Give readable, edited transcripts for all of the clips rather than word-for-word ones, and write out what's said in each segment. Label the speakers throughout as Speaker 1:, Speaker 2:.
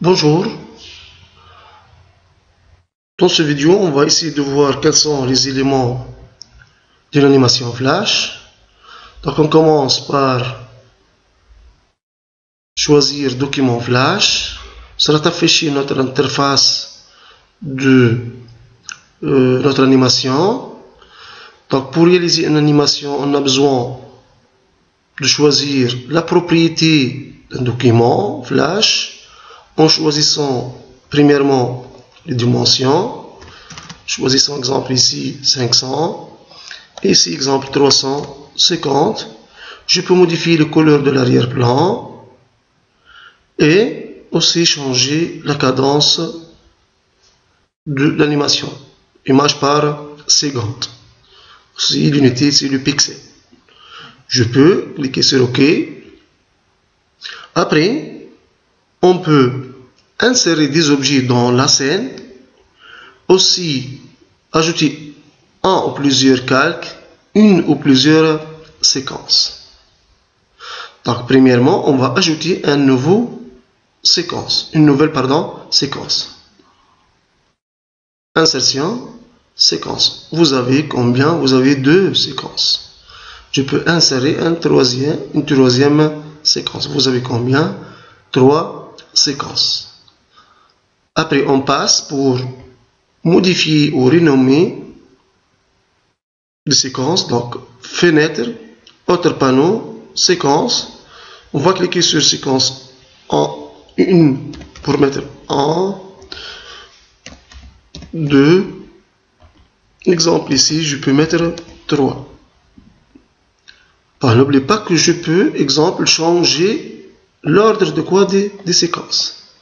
Speaker 1: Bonjour, dans cette vidéo on va essayer de voir quels sont les éléments d'une animation flash. Donc on commence par choisir document flash. Sera affiché notre interface de notre animation. Donc pour réaliser une animation on a besoin de choisir la propriété d'un document flash en choisissant premièrement les dimensions. Choisissons exemple ici 500 et ici exemple 350. Je peux modifier la couleur de l'arrière-plan et aussi changer la cadence de l'animation, image par seconde. Aussi l'unité c'est le pixel. Je peux cliquer sur OK. Après, on peut insérer des objets dans la scène, aussi ajouter un ou plusieurs calques, une ou plusieurs séquences. Donc, premièrement, on va ajouter une nouvelle séquence. Insertion, séquence. Vous avez combien? Vous avez deux séquences. Je peux insérer une troisième séquence. Vous avez combien? 3 séquences. Après, on passe pour modifier ou renommer les séquences. Donc, fenêtre, autre panneau, séquence. On va cliquer sur séquence en 1 pour mettre 1, 2. Exemple ici, je peux mettre 3. N'oubliez pas que je peux, exemple, changer l'ordre de quoi des séquences.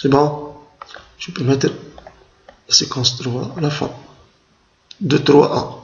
Speaker 1: C'est bon. Je peux mettre la séquence 3 à la fin. De 3 à 1.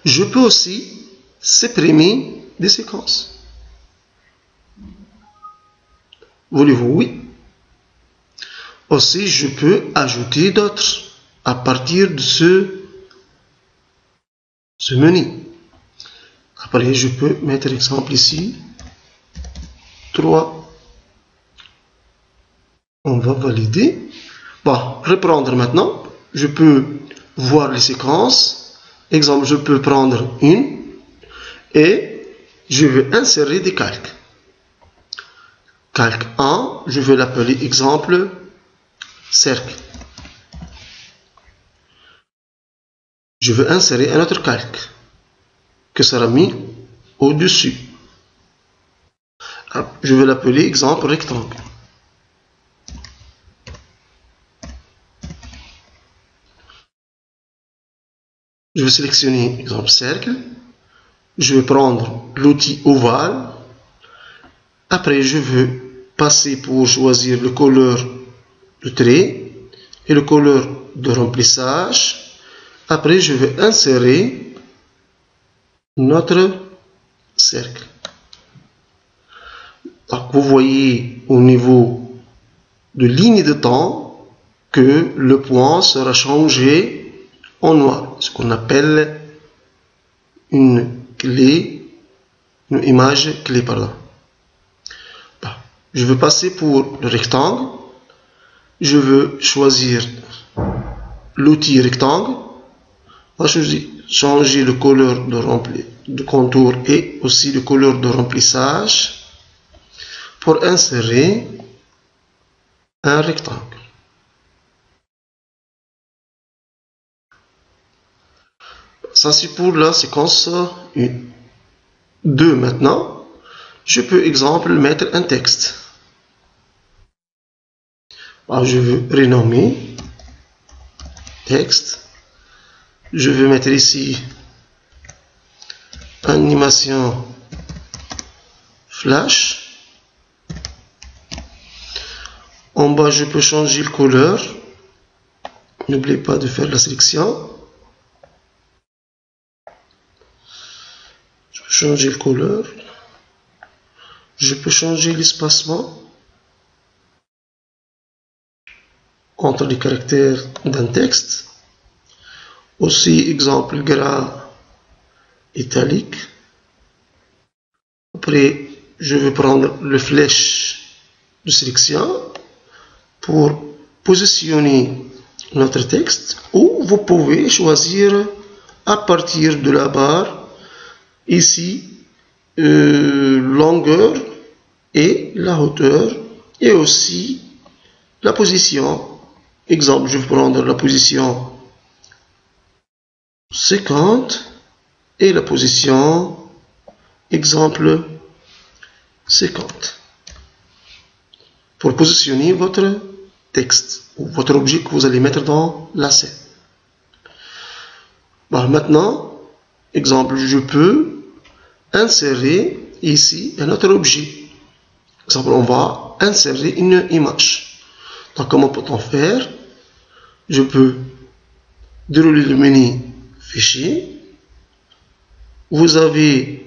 Speaker 1: Je peux aussi supprimer des séquences. Voulez-vous? Oui. Aussi, je peux ajouter d'autres à partir de ce menu. Après, je peux mettre exemple ici 3. On va valider. Bon, reprendre maintenant. Je peux voir les séquences. Exemple, je peux prendre une et je vais insérer des calques. Calque 1, je vais l'appeler exemple cercle. Je vais insérer un autre calque que sera mis au-dessus. Je vais l'appeler exemple rectangle. Je vais sélectionner exemple cercle. Je vais prendre l'outil ovale. Après, je veux passer pour choisir le couleur de trait et le couleur de remplissage. Après, je vais insérer notre cercle. Donc, vous voyez au niveau de ligne de temps que le point sera changé en noir, ce qu'on appelle une image clé, pardon. Je veux passer pour le rectangle. Je veux choisir l'outil rectangle. On va changer le couleur de contour et aussi le couleur de remplissage pour insérer un rectangle. Ça c'est pour la séquence 1. 2 maintenant. Je peux exemple mettre un texte. Alors, je veux renommer texte. Je vais mettre ici animation flash. En bas, je peux changer la couleur. N'oubliez pas de faire la sélection. Je peux changer la couleur. Je peux changer l'espacement entre les caractères d'un texte. Aussi, exemple gras italique. Après, je vais prendre le flèche de sélection pour positionner notre texte, ou vous pouvez choisir à partir de la barre ici longueur et la hauteur et aussi la position. Exemple, je vais prendre la position 50 et la position exemple 50 pour positionner votre texte ou votre objet que vous allez mettre dans la scène. Bon, maintenant, exemple, je peux insérer ici un autre objet. Exemple, on va insérer une image. Donc, comment peut-on faire? Je peux dérouler le menu fichier. Vous avez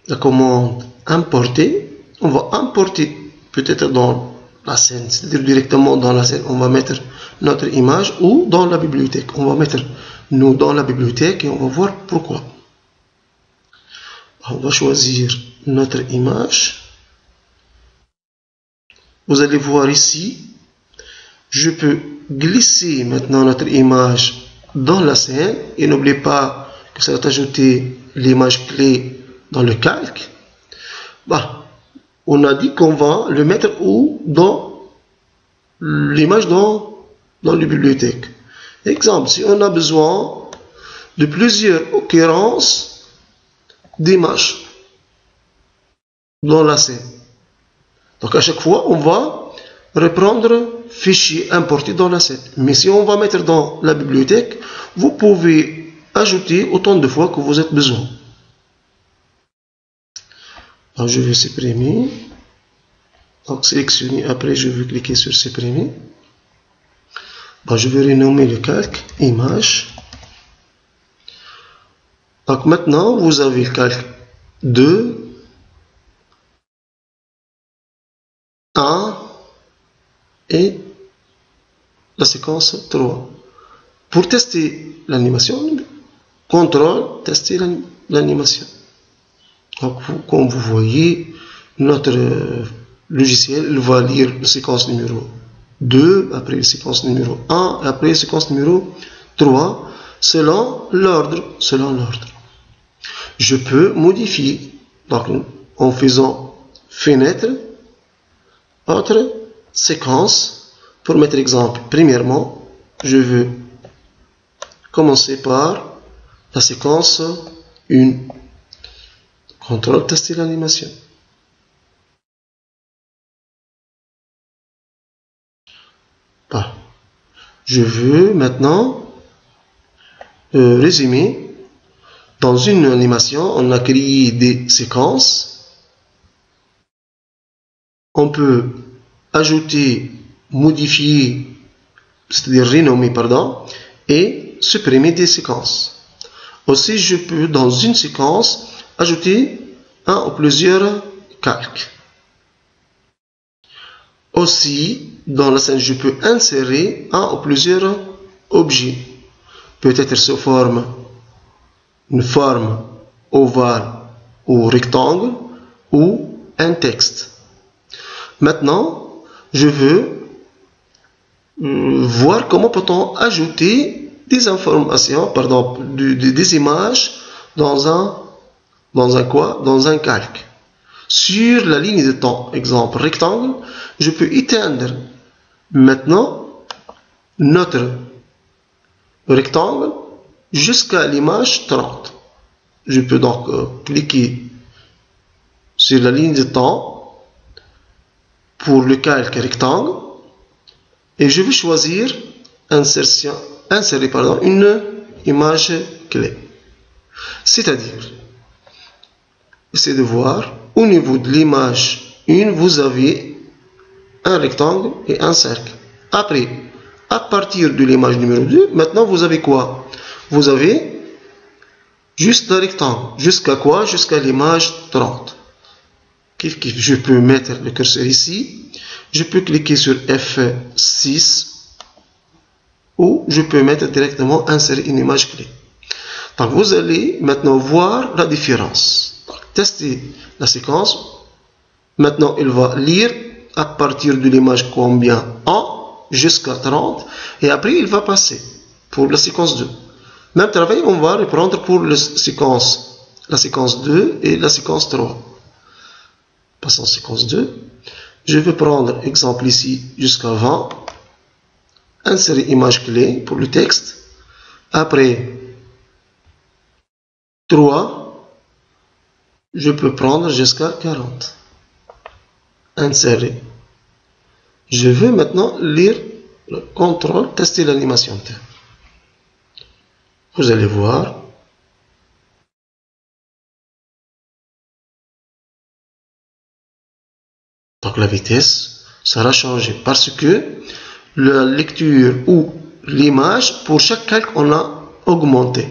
Speaker 1: la commande importer. On va importer peut-être dans la scène, c'est-à-dire directement dans la scène. On va mettre notre image ou dans la bibliothèque. On va mettre nous dans la bibliothèque et on va voir pourquoi. On va choisir notre image. Vous allez voir ici, je peux glisser maintenant notre image dans la scène et n'oubliez pas que ça va ajouter l'image clé dans le calque. Bah, on a dit qu'on va le mettre où? Dans l'image dans la bibliothèque. Exemple, si on a besoin de plusieurs occurrences d'images dans la scène. Donc à chaque fois, on va reprendre fichier importé dans la scène. Mais si on va mettre dans la bibliothèque, vous pouvez ajouter autant de fois que vous avez besoin. Alors je vais supprimer. Donc sélectionner, après je vais cliquer sur supprimer. Bon, je vais renommer le calque image. Donc maintenant vous avez le calque 2, 1 et la séquence 3. Pour tester l'animation, contrôle, tester l'animation. Donc, comme vous voyez, notre logiciel va lire la séquence numéro 2, après la séquence numéro 1, après la séquence numéro 3, selon l'ordre. Je peux modifier, donc en faisant fenêtre, autre séquence, pour mettre exemple. Premièrement, je veux commencer par la séquence 1. Contrôle, tester l'animation. Je veux maintenant résumer. Dans une animation, on a créé des séquences. On peut ajouter, modifier, c'est-à-dire renommer, pardon, et supprimer des séquences. Aussi, je peux, dans une séquence, ajouter un ou plusieurs calques. Aussi, dans la scène, je peux insérer un ou plusieurs objets. Peut-être sous une forme ovale ou rectangle ou un texte. Maintenant, je veux voir comment peut-on ajouter des informations, des images dans un calque. Sur la ligne de temps, exemple rectangle, je peux éteindre maintenant notre rectangle jusqu'à l'image 30. Je peux donc cliquer sur la ligne de temps pour le calque rectangle et je vais choisir insérer une image clé. C'est-à-dire, essayez de voir, au niveau de l'image 1, vous avez un rectangle et un cercle. Après, à partir de l'image numéro 2, maintenant vous avez quoi? Vous avez juste un rectangle. Jusqu'à quoi? Jusqu'à l'image 30. Je peux mettre le curseur ici. Je peux cliquer sur F6 ou je peux mettre directement insérer une image clé. Donc vous allez maintenant voir la différence. Donc, tester la séquence. Maintenant, il va lire à partir de l'image combien 1 jusqu'à 30 et après il va passer pour la séquence 2. Même travail, on va reprendre pour la séquence 2 et la séquence 3. Passons à la séquence 2. Je vais prendre exemple ici jusqu'à 20. Insérer image clé pour le texte. Après 3, je peux prendre jusqu'à 40. Insérer. Je vais maintenant lire le contrôle, tester l'animation. Vous allez voir. Donc la vitesse sera changée parce que la lecture ou l'image, pour chaque calque, on a augmenté.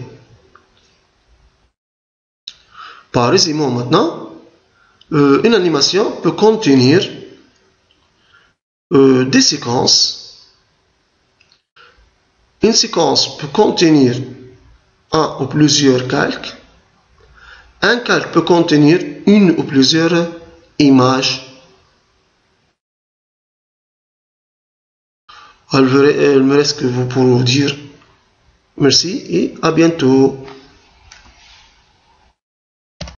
Speaker 1: Par exemple, maintenant, une animation peut contenir des séquences. Une séquence peut contenir un ou plusieurs calques. Un calque peut contenir une ou plusieurs images. Il me reste que vous pour vous dire merci et à bientôt.